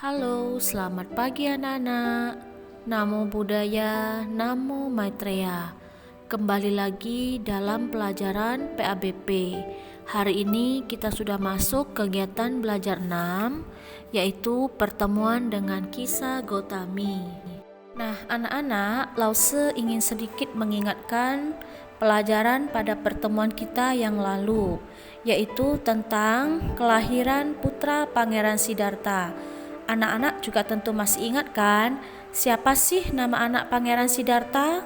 Halo, selamat pagi anak-anak. Namo Buddhaya, Namo Maitreya. Kembali lagi dalam pelajaran PABP. Hari ini kita sudah masuk kegiatan belajar 6, yaitu pertemuan dengan kisah Gotami. Nah, anak-anak, Lause ingin sedikit mengingatkan pelajaran pada pertemuan kita yang lalu, yaitu tentang kelahiran putra Pangeran Siddhartha. Anak-anak juga tentu masih ingat kan, siapa sih nama anak Pangeran Siddhartha?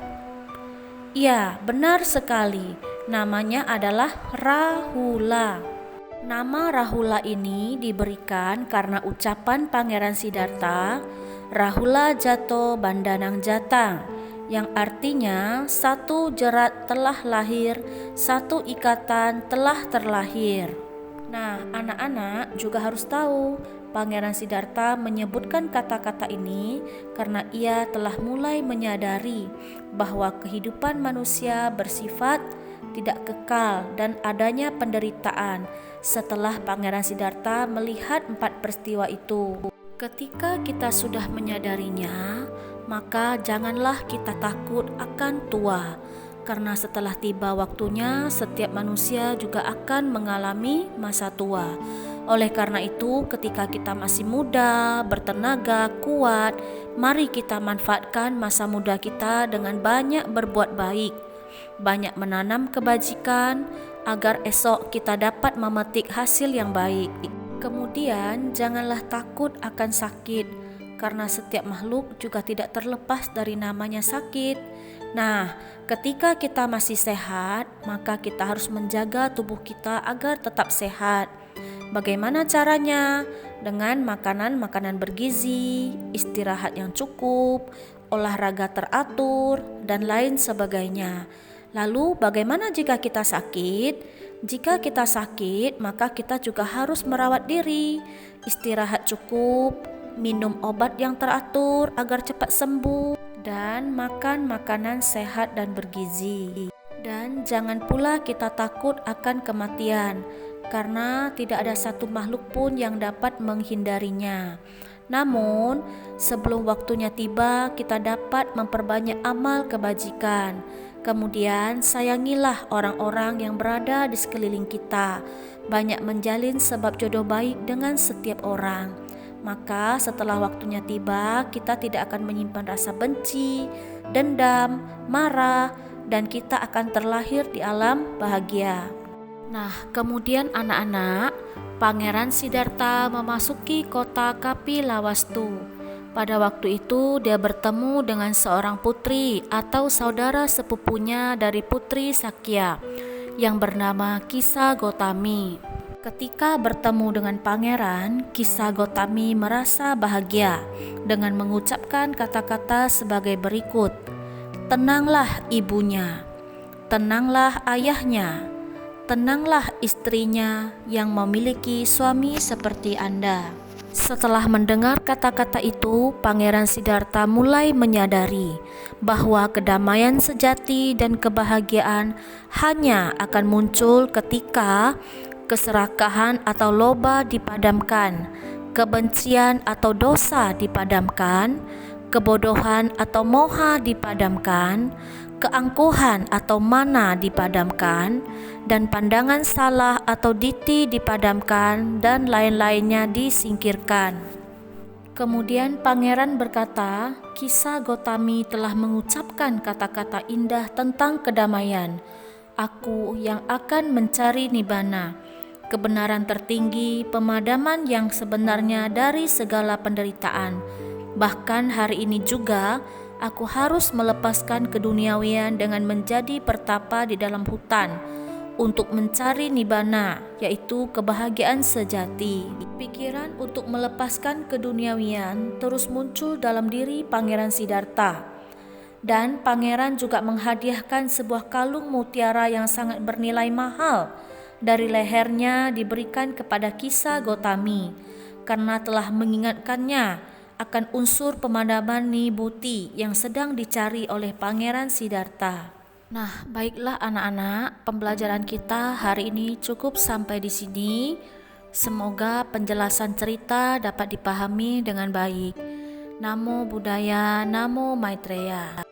Ya, benar sekali. Namanya adalah Rahula. Nama Rahula ini diberikan karena ucapan Pangeran Siddhartha, Rahula Jato Bandanang Jatang, yang artinya satu jerat telah lahir, satu ikatan telah terlahir. Nah, anak-anak juga harus tahu Pangeran Siddhartha menyebutkan kata-kata ini karena ia telah mulai menyadari bahwa kehidupan manusia bersifat tidak kekal dan adanya penderitaan setelah Pangeran Siddhartha melihat 4 peristiwa itu. Ketika kita sudah menyadarinya, maka janganlah kita takut akan tua, karena setelah tiba waktunya, setiap manusia juga akan mengalami masa tua. Oleh karena itu, ketika kita masih muda, bertenaga, kuat, mari kita manfaatkan masa muda kita dengan banyak berbuat baik, banyak menanam kebajikan, agar esok kita dapat memetik hasil yang baik. Kemudian, janganlah takut akan sakit, karena setiap makhluk juga tidak terlepas dari namanya sakit. Nah, ketika kita masih sehat, maka kita harus menjaga tubuh kita agar tetap sehat. Bagaimana caranya? Dengan makanan-makanan bergizi, istirahat yang cukup, olahraga teratur, dan lain sebagainya. Lalu bagaimana jika kita sakit? Jika kita sakit, maka kita juga harus merawat diri, istirahat cukup, minum obat yang teratur agar cepat sembuh, dan makan makanan sehat dan bergizi. Dan jangan pula kita takut akan kematian, karena tidak ada satu makhluk pun yang dapat menghindarinya. Namun, sebelum waktunya tiba, kita dapat memperbanyak amal kebajikan. Kemudian, sayangilah orang-orang yang berada di sekeliling kita. Banyak menjalin sebab jodoh baik dengan setiap orang. Maka setelah waktunya tiba, kita tidak akan menyimpan rasa benci, dendam, marah, dan kita akan terlahir di alam bahagia. Nah, kemudian anak-anak, Pangeran Siddhartha memasuki kota Kapilawastu. Pada waktu itu dia bertemu dengan seorang putri atau saudara sepupunya dari putri Sakya yang bernama Kisa Gotami. Ketika bertemu dengan pangeran, Kisa Gotami merasa bahagia dengan mengucapkan kata-kata sebagai berikut. Tenanglah ibunya, tenanglah ayahnya, tenanglah istrinya yang memiliki suami seperti Anda. Setelah mendengar kata-kata itu, Pangeran Siddhartha mulai menyadari bahwa kedamaian sejati dan kebahagiaan hanya akan muncul ketika keserakahan atau loba dipadamkan, kebencian atau dosa dipadamkan, kebodohan atau moha dipadamkan, keangkuhan atau mana dipadamkan, dan pandangan salah atau diti dipadamkan, dan lain-lainnya disingkirkan. Kemudian pangeran berkata, Kisa Gotami telah mengucapkan kata-kata indah tentang kedamaian. Aku yang akan mencari nibbana, kebenaran tertinggi, pemadaman yang sebenarnya dari segala penderitaan. Bahkan hari ini juga, aku harus melepaskan keduniawian dengan menjadi pertapa di dalam hutan untuk mencari nibbana, yaitu kebahagiaan sejati. Pikiran untuk melepaskan keduniawian terus muncul dalam diri Pangeran Siddhartha. Dan pangeran juga menghadiahkan sebuah kalung mutiara yang sangat bernilai mahal dari lehernya diberikan kepada Kisa Gotami karena telah mengingatkannya akan unsur pemadaman Nibhuti yang sedang dicari oleh Pangeran Siddhartha. Nah, baiklah anak-anak, pembelajaran kita hari ini cukup sampai di sini. Semoga penjelasan cerita dapat dipahami dengan baik. Namo Buddhaya, Namo Maitreya.